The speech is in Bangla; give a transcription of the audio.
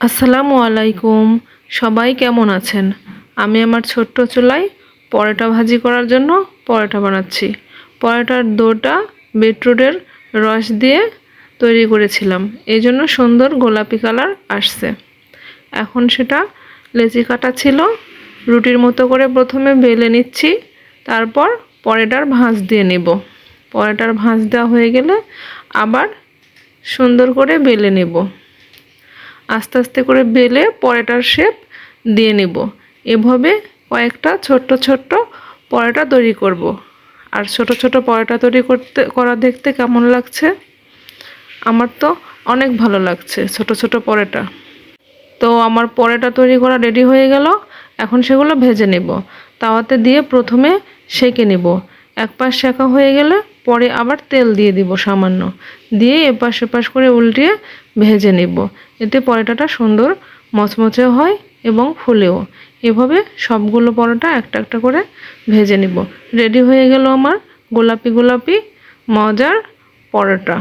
আসসালামু আলাইকুম। সবাই কেমন আছেন? আমি আমার ছোট্ট চুলায় পরোটা ভাজি করার জন্য পরোটা বানাচ্ছি। পরোটার ডোটা বিটরুটের রস দিয়ে তৈরি করেছিলাম, এই জন্য সুন্দর গোলাপি কালার আসছে। এখন সেটা লেচি কাটা ছিল, রুটির মতো করে প্রথমে বেলে নিচ্ছি, তারপর পরোটার ভাঁজ দিয়ে নেব। পরোটার ভাঁজ দেওয়া হয়ে গেলে আবার সুন্দর করে বেলে নেব। আস্তে আস্তে করে বেলে পরোটার শেপ দিয়ে নেব। এভাবে কয়েকটা ছোট্ট ছোট্ট পরোটা তৈরি করব। আর ছোট ছোট পরোটা তৈরি করা দেখতে কেমন লাগছে? আমার তো অনেক ভালো লাগছে ছোট ছোট পরোটা। তো আমার পরোটা তৈরি করা রেডি হয়ে গেল। এখন সেগুলো ভেজে নেব। তাওয়াতে দিয়ে প্রথমে সেঁকে নেব। এক পাশ সেঁকা হয়ে গেলে পরে আবার তেল দিয়ে দিব সামান্য, দিয়ে এপাশ এপাশ করে উল্টিয়ে ভেজে নেব। এতে পরোটাটা সুন্দর মচমচে হয় এবং ফুলেও। এভাবে সবগুলো পরোটা একটা একটা করে ভেজে নেব। রেডি হয়ে গেল আমার গোলাপি গোলাপি মজার পরোটা।